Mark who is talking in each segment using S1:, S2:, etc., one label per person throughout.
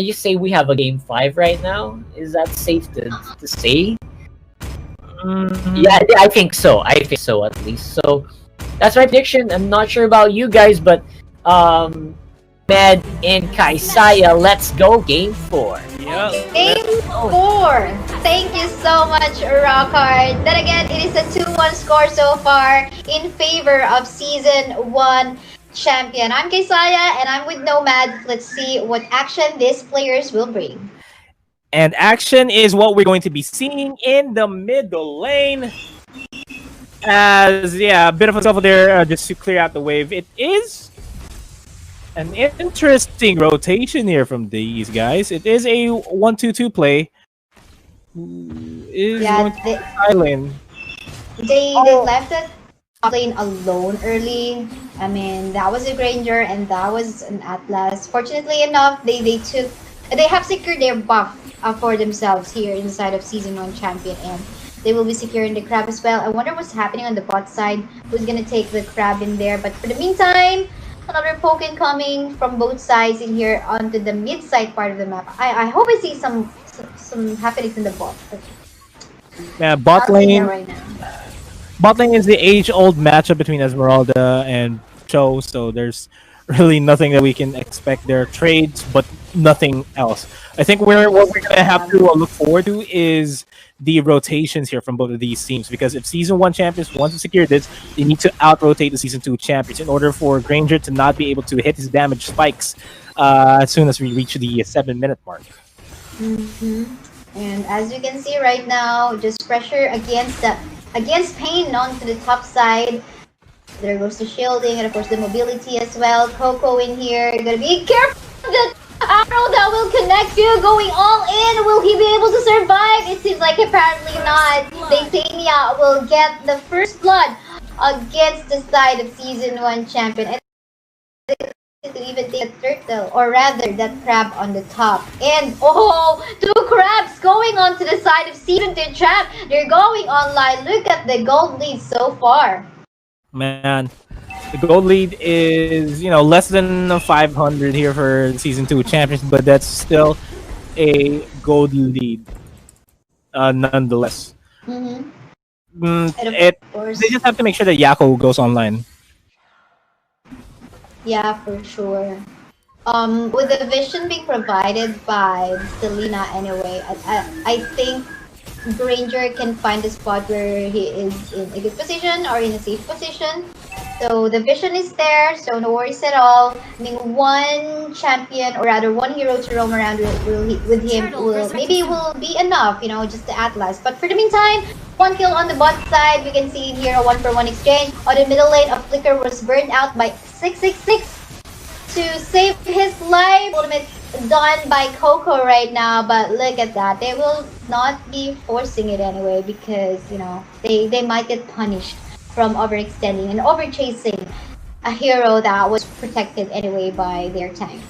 S1: you say we have a game 5 right now? Is that safe to say? Yeah, I think so. I think so at least. So that's my prediction. I'm not sure about you guys, but Med and Kaisaya, let's go game 4.
S2: Yeah.
S3: Game 4. Thank you so much, Rockhard. Then again, it is a 2-1 score so far in favor of Season 1 champion. I'm Kaisaya and I'm with Nomad. Let's see what action these players will bring.
S2: And action is what we're going to be seeing in the middle lane. As, yeah, a bit of a shuffle there just to clear out the wave. It is an interesting rotation here from these guys. It is a 1-2-2 play. Is going to be silent.
S3: They left it lane alone early. I mean, that was a Granger and that was an Atlas. Fortunately enough, they have secured their buff for themselves here inside of Season 1 champion, and they will be securing the crab as well. I wonder what's happening on the bot side. Who's gonna take the crab in there? But for the meantime, another poke coming from both sides in here onto the mid side part of the map. I hope I see some happenings in the bot.
S2: Yeah, bot lane.
S3: Right now.
S2: Bot lane is the age-old matchup between Esmeralda and Cho, so there's really nothing that we can expect there. Trades, but nothing else. I think what we're gonna have to look forward to is the rotations here from both of these teams, because if Season 1 champions want to secure this, they need to out-rotate the Season 2 champions in order for Granger to not be able to hit his damage spikes as soon as we reach the 7-minute mark.
S3: And as you can see right now, just pressure against PEIN onto the top side. There goes the shielding and of course the mobility as well. COCO in here. You gotta be careful of the arrow that will connect you. Going all in. Will he be able to survive? It seems like apparently not. DYSANIA will get the first blood against the side of Season 1 champion. And to even take a turtle, or rather that crab on the top. And oh, 2 crabs going on to the side of Season 2 champ. They're going online. Look at the gold lead so far.
S2: Man, the gold lead is, less than 500 here for Season 2 champions, but that's still a gold lead nonetheless. They just have to make sure that YAKOU goes online.
S3: Yeah, for sure. With the vision being provided by Selena anyway, I think Granger can find a spot where he is in a good position or in a safe position. So the vision is there, so no worries at all. I mean, one champion, or rather one hero to roam around with him will be enough, just the Atlas. But for the meantime, 1 kill on the bot side. We can see here a 1-for-1 exchange. On the middle lane, a flicker was burned out by 666 to save his life. Ultimate done by COCO right now, but look at that. They will not be forcing it anyway because, they might get punished from overextending and overchasing a hero that was protected anyway by their tank.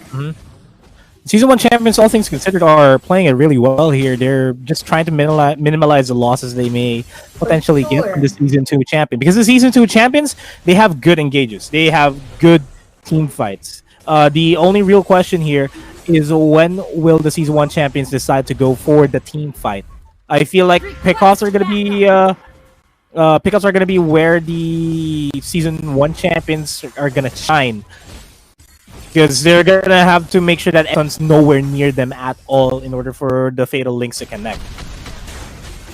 S2: Season 1 champions, all things considered, are playing it really well here. They're just trying to minimize the losses they may potentially get from the Season 2 champion. Because the Season 2 champions, they have good engages. They have good team fights. The only real question here is when will the Season 1 champions decide to go for the team fight? I feel like pickoffs are going to be where the Season 1 champions are going to shine. Because they're going to have to make sure that ESON's nowhere near them at all in order for the Fatal Links to connect.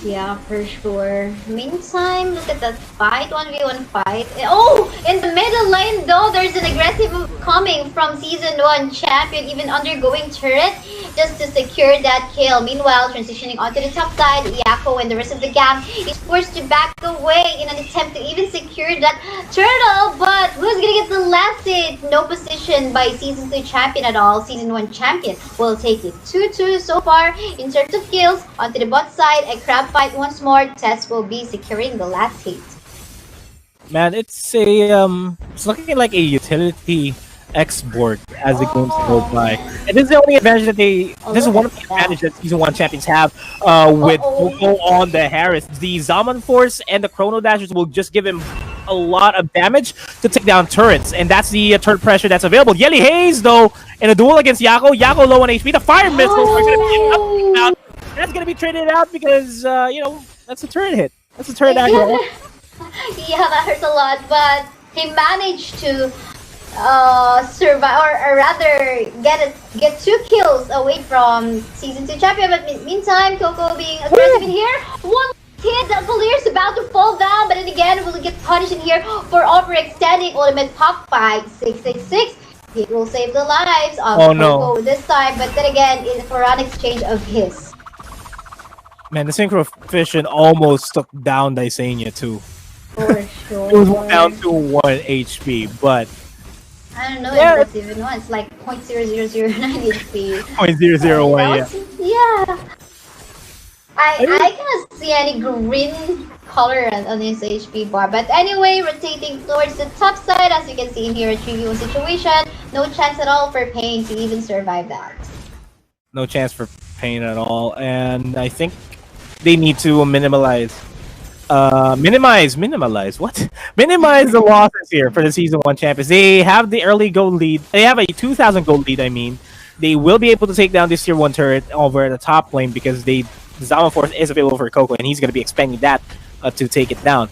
S3: Yeah, for sure. Meantime, look at that fight, 1v1 fight. Oh, in the middle lane though, there's an aggressive move coming from Season 1 champion, even undergoing turret just to secure that kill. Meanwhile, transitioning onto the top side, YAKOU and the rest of the gang is forced to back away in an attempt to even secure that turtle. But who's gonna get the last hit? No position by Season 2 champion at all. Season 1 champion will take it 2-2 so far in terms of kills. Onto the bot side, a crab fight once more. TETS will be securing the last hit.
S2: Man, it's looking like a utility export as the games go by. And this is the only advantage that this is one of the advantages that Season 1 champions have with COCO on the Harris. The Zaman Force and the Chrono Dashers will just give him a lot of damage to take down turrets, and that's the turret pressure that's available. YAZE, though, in a duel against YAKOU, YAKOU low on HP. The fire missiles are going to be out. That's going to be traded out because, you know, that's a turret hit. That's a turret aggro.
S3: Yeah, that hurts a lot, but he managed to survive, or rather get 2 kills away from Season 2 champion. But meantime, COCO being aggressive in here. One hit, the Valir's about to fall down, but then again, will get punished in here for overextending. Ultimate pop by 666. It will save the lives of COCO this time, but then again, for an exchange of his.
S2: Man, the Synchro Fission almost took down DYSANIA too.
S3: For sure.
S2: It was down to 1 HP, but
S3: I don't know if that's even one. It's like 0.0009 HP.
S2: 0.001,
S3: yeah. I cannot see any green color on this HP bar. But anyway, rotating towards the top side, as you can see in here, a 3v1 situation. No chance at all for PEIN to even survive that.
S2: No chance for PEIN at all, and I think they need to minimize the losses here for the Season 1 champions. They have the early gold lead. They have a 2,000 gold lead, I mean. They will be able to take down this Tier 1 turret over the top lane because the Zama Force is available for COCO, and he's going to be expanding that to take it down.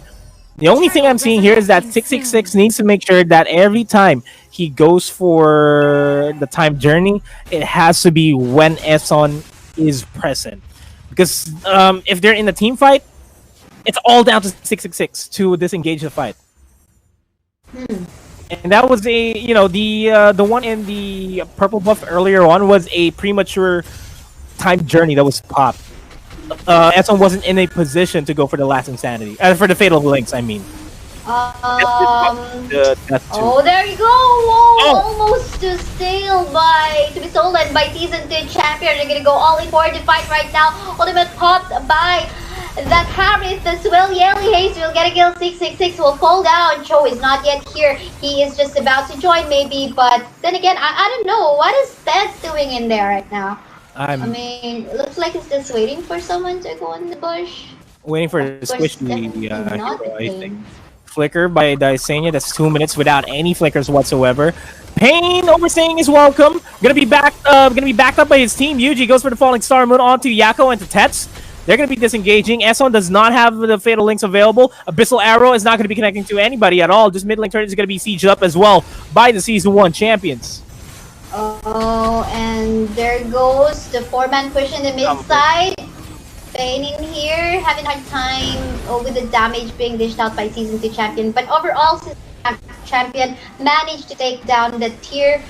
S2: The only thing I'm seeing here is that 666 needs to make sure that every time he goes for the time journey, it has to be when ESON is present. Because if they're in a team fight, it's all down to 666 to disengage the fight. And that was a, you know, the one in the purple buff earlier on was a premature time journey that was popped. ESON wasn't in a position to go for the last insanity. For the fatal links, I mean.
S3: Oh, there you go! Whoa, almost to be stolen by Season 2 champion. They're gonna go all in for the fight right now. Ultimate popped by that Harris as well. YAZE will get a kill. 666 will fall down. Cho is not yet here. He is just about to join maybe, but then again, I don't know. What is TETS doing in there right now? I mean, it looks like it's just waiting for someone to go in the bush.
S2: Waiting for the squishy I think. Flicker by DYSANIA. That's 2 minutes without any flickers whatsoever. PEIN overstaying is welcome. Gonna be backed up by his team. YUJI goes for the falling star moon onto YAKOU and to TETS. They're gonna be disengaging. ESON does not have the fatal links available. Abyssal Arrow is not gonna be connecting to anybody at all. Just mid lane turret is gonna be sieged up as well by the Season 1 champions.
S3: Oh, and there goes the 4-man push in the mid side. PEIN in here, having a hard time with the damage being dished out by Season 2 champion. But overall, Season 2 champion managed to take down the Tier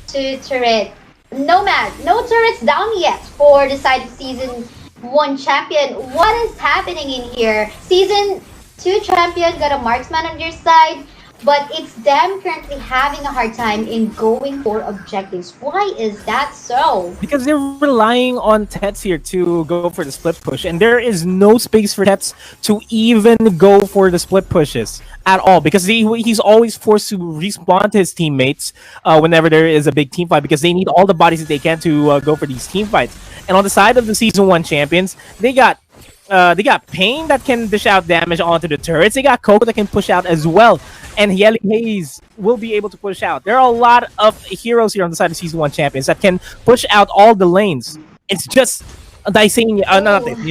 S3: 2 turret. No turrets down yet for the side of Season 1 champion. What is happening in here? Season 2 champion got a marksman on their side, but it's them currently having a hard time in going for objectives. Why is that so? Because
S2: they're relying on TETS here to go for the split push, and there is no space for TETS to even go for the split pushes at all, because he's always forced to respawn to his teammates whenever there is a big team fight, because they need all the bodies that they can to go for these team fights. And on the side of the Season 1 champions, they got PEIN that can dish out damage onto the turrets. They got COCO that can push out as well. And YAZE will be able to push out. There are a lot of heroes here on the side of Season 1 champions that can push out all the lanes. It's just DYSANIA,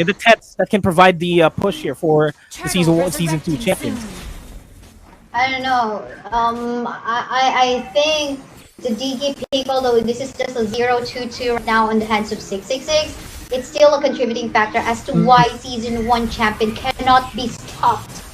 S2: the TETS that can provide the push here for the Season 2 champions.
S3: I don't know. I think the DG pick, although this is just a 0-2-2 right now in the hands of 666, it's still a contributing factor as to why Season 1 champion cannot be stopped.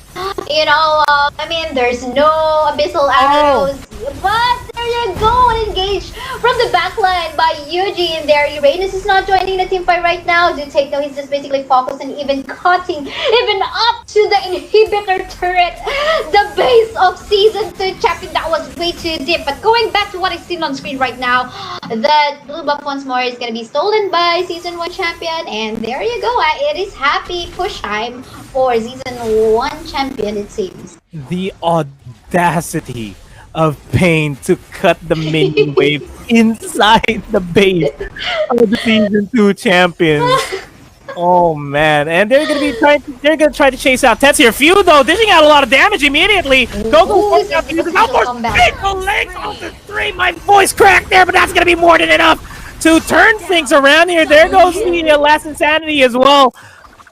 S3: You know, I mean, there's no abyssal arrows, but there you go, engaged from the backline by YUJI in there. Uranus is not joining the team fight right now. Do take note, he's just basically focused and even cutting, even up to the inhibitor turret, the base of Season 2 champion. That was way too deep. But going back to what I've seen on screen right now, the blue buff once more is going to be stolen by Season 1 champion, and there you go. It is happy push time for Season 1 champion, it seems.
S2: The audacity of PEIN to cut the minion wave inside the base of the Season 2 champions. Oh man, and they're gonna try to chase out TETS here. Few though, dishing out a lot of damage immediately. COCO
S3: Ooh,
S2: forced
S3: this
S2: out
S3: is
S2: to
S3: a
S2: use out
S3: potential
S2: more
S3: comeback.
S2: single legs on the 3. My voice cracked there, but that's gonna be more than enough to turn things around here. There goes the last insanity as well.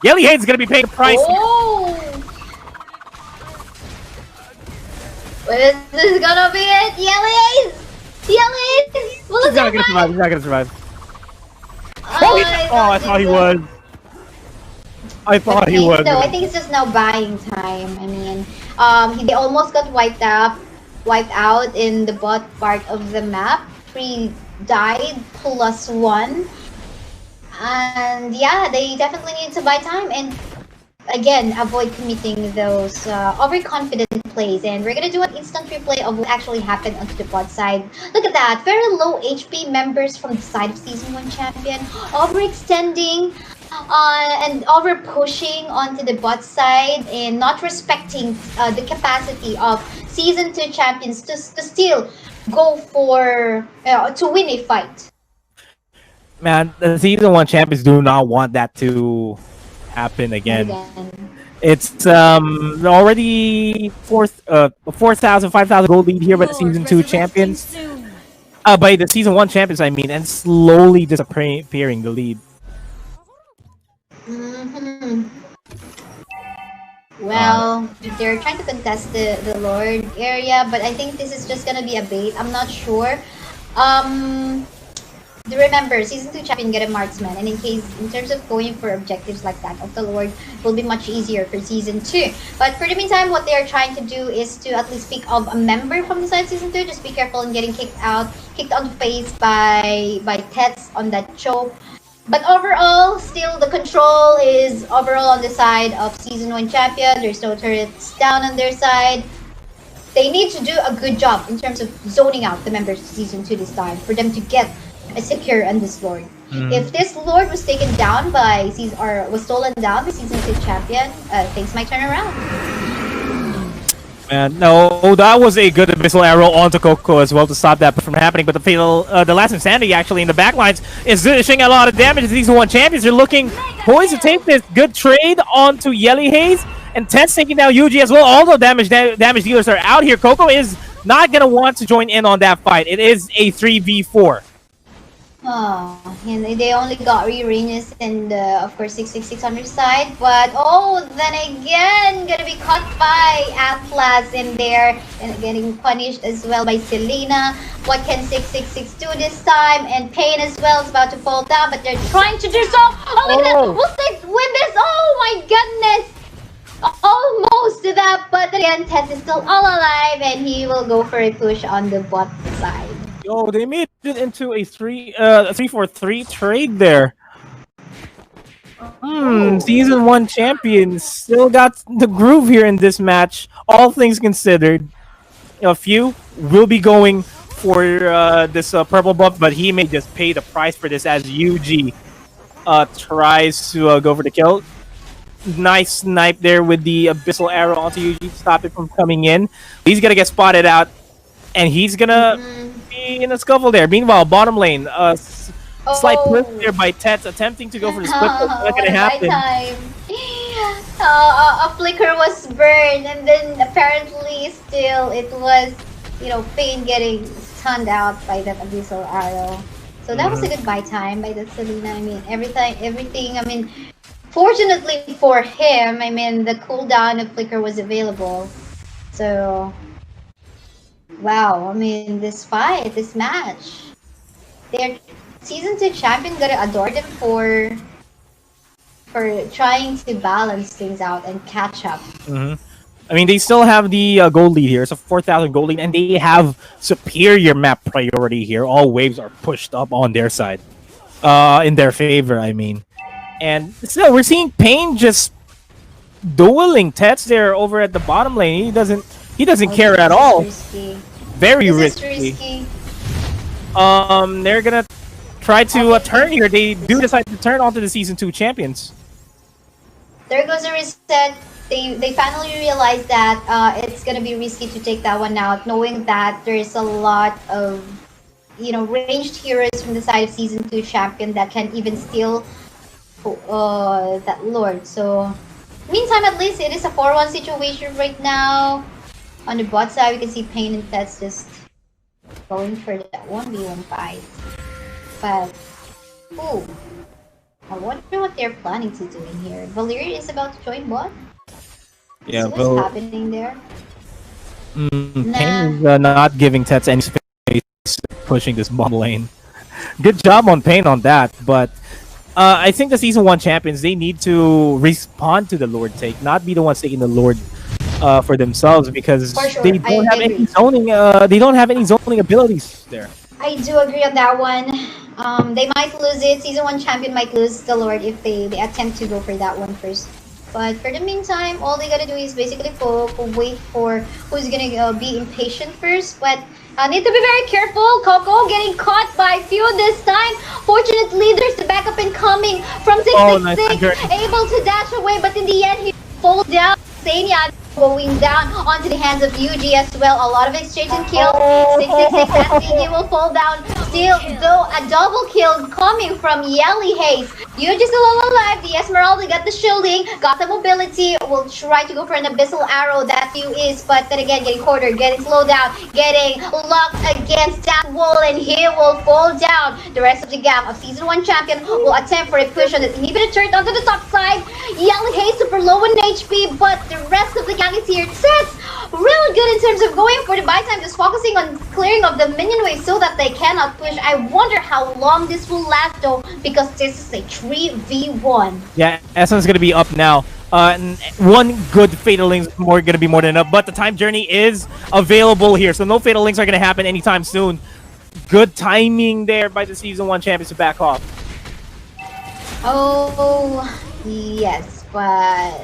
S2: Yelly Haze is gonna be paying a price.
S3: Oh! Is this gonna be it? Yellies! Yellies! Will
S2: He's
S3: it
S2: not gonna survive.
S3: survive?
S2: He's not gonna survive.
S3: Oh,
S2: I thought he was. I thought he was.
S3: No, I think it's just now buying time. I mean, they almost got wiped out in the bot part of the map. 3 died +1, and yeah, they definitely need to buy time and again avoid committing those overconfident plays. And we're gonna do an instant replay of what actually happened onto the bot side. Look at that, very low HP members from the side of Season 1 champion, overextending and over pushing onto the bot side and not respecting the capacity of Season 2 champions to still go for to win a fight.
S2: Man, the Season 1 champions do not want that to happen again. It's already 4,000, 5,000 gold lead here by the Season 2 champions. By the Season 1 champions, I mean, and slowly disappearing the lead.
S3: Well, they're trying to contest the Lord area, but I think this is just gonna be a bait. I'm not sure. Remember, Season 2 champion get a marksman, and in terms of going for objectives like that of the Lord, will be much easier for Season 2. But for the meantime, what they are trying to do is to at least pick up a member from the side of Season 2. Just be careful in getting kicked on the face by TETS on that choke. But overall, still the control is overall on the side of Season 1 champion. There's no turrets down on their side. They need to do a good job in terms of zoning out the members of Season 2 this time for them to get a secure on this Lord. If this Lord was taken down by Season, or was stolen down by Season 2 champion, things might turn around.
S2: Man, no, that was a good abyssal arrow onto COCO as well to stop that from happening. But the last insanity actually in the backlines is dishing a lot of damage. These one champions are looking poised to take this good trade onto Yelly Haze, and TETS taking down YUJI as well. All the damage dealers are out here. COCO is not gonna want to join in on that fight. It is a 3v4.
S3: Oh, and they only got re-ranges and of course 666 on their side, but oh, then again gonna be caught by Atlas in there and getting punished as well by Selena. What can 666 do this time? And PEIN as well is about to fall down, but they're trying to do so. Oh, look at that! Will they win this? Oh my goodness! Almost to that, but again, TETS is still all alive and he will go for a push on the bot side.
S2: Yo, they made it into a 3-4-3 trade there. Season 1 champions still got the groove here in this match. All things considered, a few will be going for this purple buff, but he may just pay the price for this as YUJI tries to go for the kill. Nice snipe there with the abyssal arrow onto YUJI to stop it from coming in. He's gonna get spotted out, and he's gonna be in a scuffle there. Meanwhile, bottom lane, slight push there by TETS attempting to go for the split, but it's not gonna happen.
S3: A flicker was burned, and then apparently still it was, PEIN getting stunned out by that abyssal arrow. So that was a good buy time by that Selena. I mean, everything. I mean, fortunately for him, I mean, the cooldown of flicker was available. So, wow, I mean, this match, their Season 2 champion gotta adore them for trying to balance things out and catch up.
S2: I mean, they still have the gold lead here. It's a 4,000 gold lead, and they have superior map priority here. All waves are pushed up on their side, in their favor, I mean. And still, we're seeing PEIN just dueling TETS there over at the bottom lane. He doesn't care at all. Very risky. They're gonna try to turn here. They do decide to turn onto the Season 2 champions.
S3: There goes a reset. They finally realized that it's gonna be risky to take that one out, knowing that there's a lot of ranged heroes from the side of Season 2 champion that can even steal that Lord. So, meantime, at least it is a 4-1 situation right now. On the bot side, we can see PEIN and TETS just going for that 1v1 fight. But, ooh, I wonder what they're planning to do in here. Valyria is about to join bot?
S2: Yeah,
S3: So what's happening there?
S2: PEIN is not giving TETS any space, pushing this bottom lane. Good job on PEIN on that, but I think the Season 1 champions, they need to respond to the Lord take, not be the ones taking the Lord for themselves, because
S3: For sure,
S2: they don't have
S3: agree.
S2: any zoning. They don't have any zoning abilities there.
S3: I do agree on that one. They might lose it. Season 1 champion might lose the Lord if they attempt to go for that one first. But for the meantime, all they gotta do is basically wait for who's gonna be impatient first. But need to be very careful. COCO getting caught by PHEWW this time. Fortunately, there's the backup incoming from 666.
S2: Nice.
S3: Able to dash away, but in the end, he falls down. DYSANIA going down onto the hands of YUJI as well. A lot of exchange and kill. 666 as he will fall down. Still, though, a double kill coming from HAZE. YUJI still all alive. The Esmeralda got the shielding, got the mobility. Will try to go for an abyssal arrow that PHEWW is, but then again, getting cornered, getting slowed down, getting locked against that wall, and he will fall down. The rest of the gap of Season 1 champion will attempt for a push on the inhibitor turret onto the top side. HAZE super low in HP, but the rest of the gang is here. TETS really good in terms of going for the buy time, just focusing on clearing of the minion wave so that they cannot push. I wonder how long this will last though, because this is a 3v1.
S2: Yeah, ESON's gonna be up now. And one good Fatal Link is gonna be more than enough, but the time journey is available here, so no Fatal Links are gonna happen anytime soon. Good timing there by the Season 1 champions to back off.
S3: Oh, yes, but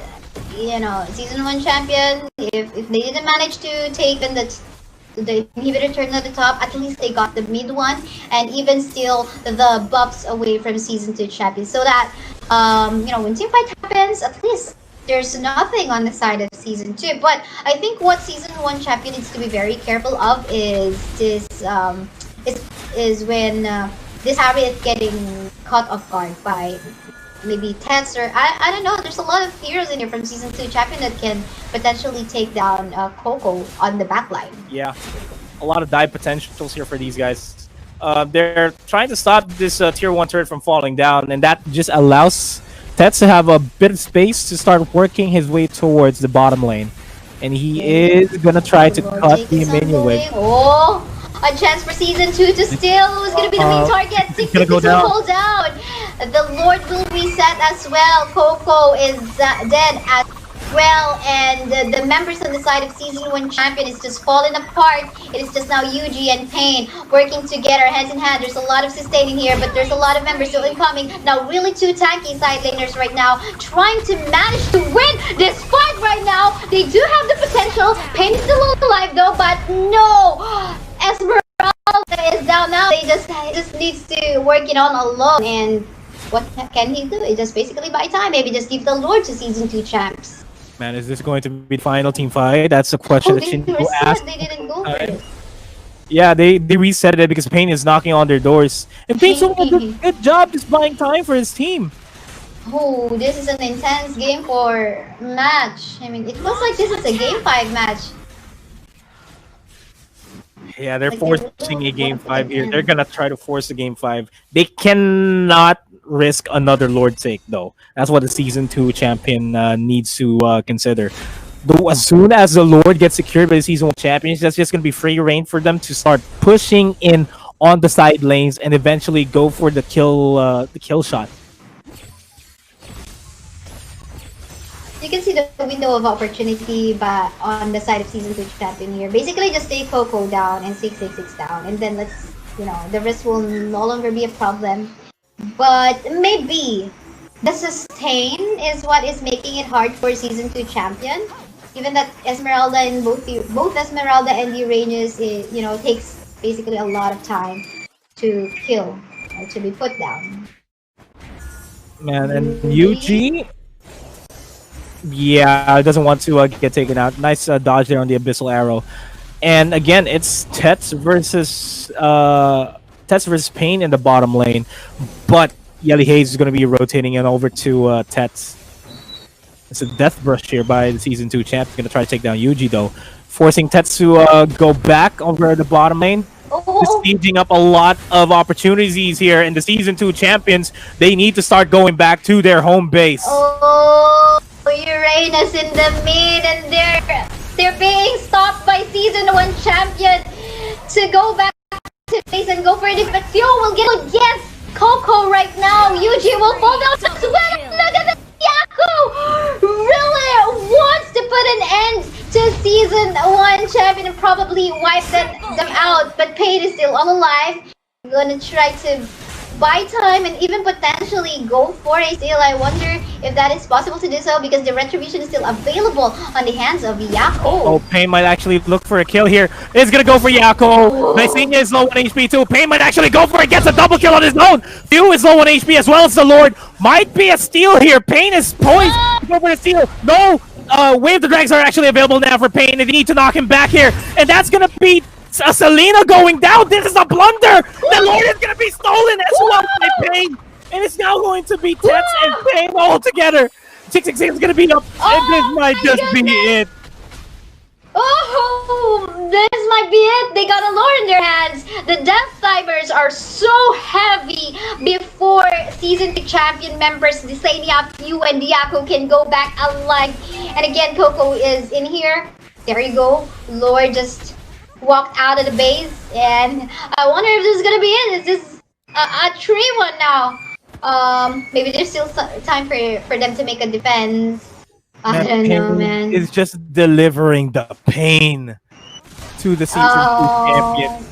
S3: you know, Season 1 champion, if they didn't manage to take in the inhibitor turn at the top, at least they got the mid one, and even still the buffs away from Season 2 champion, so that you know, when team fight happens, at least there's nothing on the side of Season 2. But I think what Season 1 champion needs to be very careful of is this is when this Harriet getting caught off guard by maybe TETS, or I don't know. There's a lot of heroes in here from Season 2 champion that can potentially take down COCO on the backline.
S2: Yeah, a lot of dive potentials here for these guys. They're trying to stop this Tier 1 turret from falling down, and that just allows TETS to have a bit of space to start working his way towards the bottom lane. And he is gonna try to cut the minion wave.
S3: Oh, a chance for Season 2 to steal. Who's gonna be the main target? 666 will fall down. The Lord will reset as well. COCO is dead as well, and the members on the side of Season 1 champion is just falling apart. It is just now YUJI and PEIN working together, hands in hand. There's a lot of sustaining here, but there's a lot of members still incoming. Now, really two tanky side laners right now, trying to manage to win this fight right now. They do have the potential. PEIN is still alive though, but no! Esmeralda is down now. They just needs to work it on alone, and what can he do? He just basically buy time. Maybe just give the Lord to Season 2 champs.
S2: Man, is this going to be the final team fight? That's a question that you need to ask.
S3: They didn't go for it.
S2: Yeah, they reset it because PEIN is knocking on their doors. And PEIN's doing a good job just buying time for his team.
S3: Oh, this is an intense game for match. I mean, it looks like this is a game 5 match.
S2: Yeah, they're forcing a game 5 here. They're gonna try to force a game 5. They cannot risk another Lord take though. That's what the Season 2 champion needs to consider. Though as soon as the Lord gets secured by the Season 1 champions, that's just gonna be free reign for them to start pushing in on the side lanes and eventually go for the kill shot.
S3: You can see the window of opportunity but on the side of Season 2 champion here. Basically, just take COCO down and 666 down, and then let's, you know, the risk will no longer be a problem. But maybe the sustain is what is making it hard for Season 2 champion. Given that Esmeralda and both Esmeralda and the ranges, you know, takes basically a lot of time to kill or to be put down.
S2: Man, and YUJI, yeah, doesn't want to get taken out. Nice dodge there on the abyssal arrow. And again, it's TETS versus PEIN in the bottom lane. But Yelly Haze is going to be rotating in over to TETS. It's a death brush here by the Season 2 champ. Going to try to take down YUJI, though. Forcing TETS to go back over the bottom lane. Besieging up a lot of opportunities here. And the Season 2 champions, they need to start going back to their home base.
S3: Oh, Uranus in the mid, and they're being stopped by Season 1 champion to go back to base and go for it. But PHEWW will get against COCO right now. YUJI will fall down as well. Look at the YAKOU really wants to put an end to Season 1 champion and probably wipe them out. But PEIN is still all alive. I'm gonna try to buy time and even potentially go for a steal. I wonder if that is possible to do so because the retribution is still available on the hands of YAKOU.
S2: Oh, PEIN might actually look for a kill here. It's gonna go for YAKOU. DYSANIA is low on HP too. PEIN might actually go for it. Gets a double kill on his own. PHEWW is low on HP as well as the Lord. Might be a steal here. PEIN is poised to go for the steal. No! Wave the Drags are actually available now for PEIN. They need to knock him back here. And that's gonna be Selena going down. This is a blunder. The Lord is going to be stolen as well by PEIN. And it's now going to be TETS and PEIN all together. 666 is going to be up. And this might just be it.
S3: Oh, this might be it. They got a Lord in their hands. The death timers are so heavy before Season 2 champion members DYSANIA, PHEWW, and YAKOU can go back alive. And again, COCO is in here. There you go. Lord just walked out of the base, and I wonder if this is gonna be it. Is this a 3-1 now? Maybe there's still time for them to make a defense. I don't know, man.
S2: It's just delivering the pain to the Season 2 champion.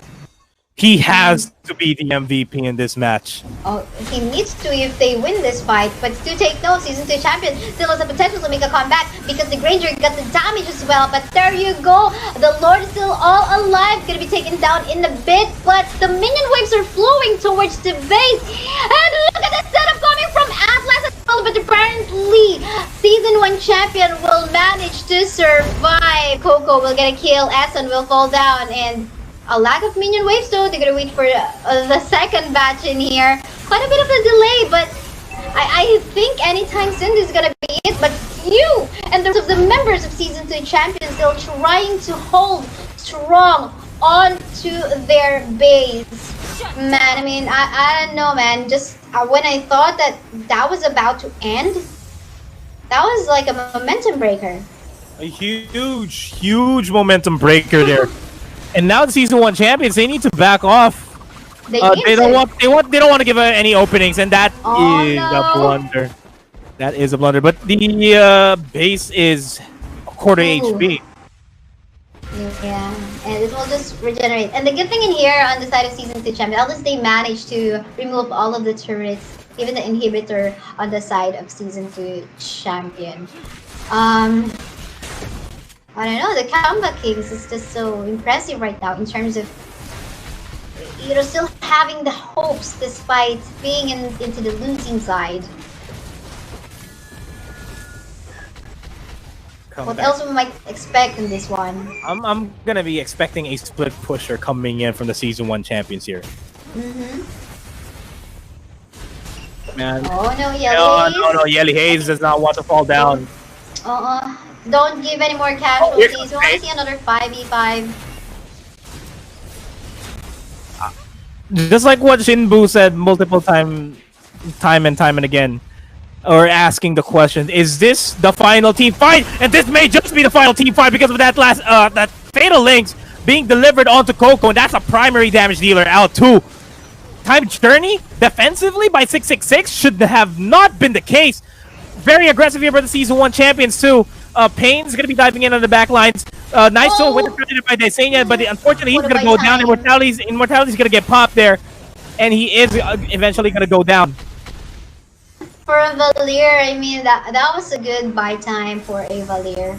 S2: He has to be the MVP in this match.
S3: Oh, he needs to if they win this fight. But do take note, Season 2 champion still has the potential to make a comeback because the Granger got the damage as well. But there you go. The Lord is still all alive. Gonna be taken down in a bit. But the minion waves are flowing towards the base. And look at the setup coming from Atlas as well. But apparently, Season 1 champion will manage to survive. COCO will get a kill. ESON will fall down. And a lack of minion waves, so they're gonna wait for the second batch in here. Quite a bit of a delay, but I think anytime soon this is gonna be it. But you and the rest of the members of Season 2 champions still trying to hold strong onto their base. Man, I mean, I don't know, man. Just when I thought that was about to end, that was like a momentum breaker.
S2: A huge momentum breaker there. And now the Season 1 champions, they need to back off. They don't want to give any openings, and that is a blunder. That is a blunder. But the base is a quarter HP.
S3: Yeah, and it will just regenerate. And the good thing in here on the side of Season 2 champion, at least they managed to remove all of the turrets, even the inhibitor on the side of Season 2 champion. I don't know, the comeback kings is just so impressive right now in terms of, you know, still having the hopes despite being into the losing side. What else we might expect in this one?
S2: I'm gonna be expecting a split pusher coming in from the Season 1 champions here. Man.
S3: Oh no, Yelly Haze.
S2: No, Yelly Haze does not want to fall down.
S3: Don't give any more casualties. We want to see another 5v5.
S2: Just like what Shinbu said multiple time and again, or asking the question, is this the final team fight? And this may just be the final team fight because of that last that fatal links being delivered onto COCO, and that's a primary damage dealer out too. Time journey defensively by 666 should have not been the case. Very aggressive here by the Season 1 champions too. PEIN's gonna be diving in on the back lines. Nice with the by DYSANIA, but unfortunately he's gonna go down. Immortality's gonna get popped there, and he is eventually gonna go down.
S3: For a Valier, I mean that was a good buy time for a Valier.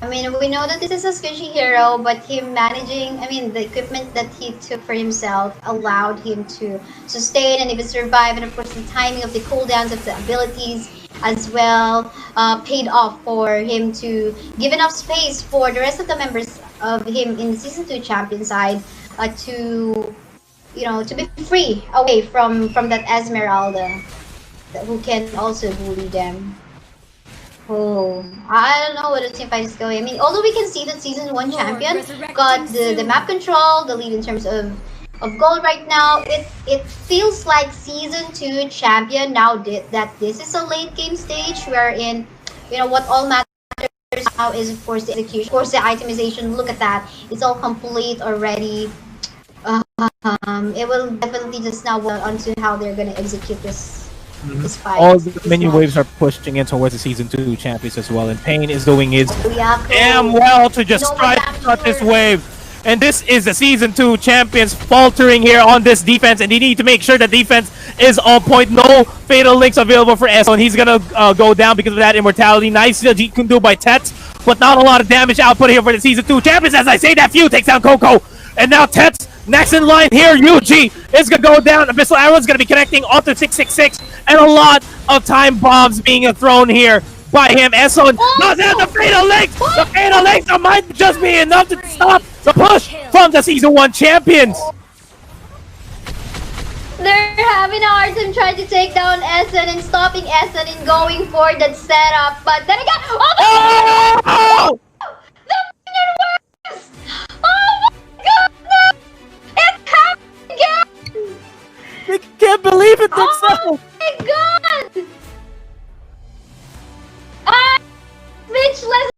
S3: I mean, we know that this is a squishy hero, but him managing, I mean, the equipment that he took for himself allowed him to sustain and even survive, and of course the timing of the cooldowns of the abilities as well paid off for him to give enough space for the rest of the members of him in the Season 2 champion side to, you know, to be free away from that Esmeralda. who can also bully them. Oh, I don't know what the team fight is going. I mean, although we can see that season 1 champion got the map control, the lead in terms of gold right now. It feels like season 2 champion now that this is a late game stage wherein, you know, what all matters now is of course the execution, of course the itemization. Look at that, it's all complete already. It will definitely just now work onto how they're gonna execute this fight.
S2: All the minion waves are pushing in towards the season 2 champions as well, and PEIN is doing his damn well to just try to cut this wave. And this is the season 2 champions faltering here on this defense, and they need to make sure the defense is on point. No fatal links available for ESON. He's gonna go down because of that immortality. Nice can do by TETS, but not a lot of damage output here for the season 2 champions. As I say, that PHEWW takes down COCO, and now TETS next in line here. YUJI is gonna go down. Abyssal Arrow's gonna be connecting onto 666, and a lot of time bombs being thrown here by him. ESON does have the fatal links. The fatal links might just be enough to stop the push from the season 1 champions.
S3: They're having a hard time trying to take down ESON and stopping ESON and going for that setup, but then again,
S2: Oh!
S3: the minion works! Oh my goodness! It happened again!
S2: They can't believe it themselves.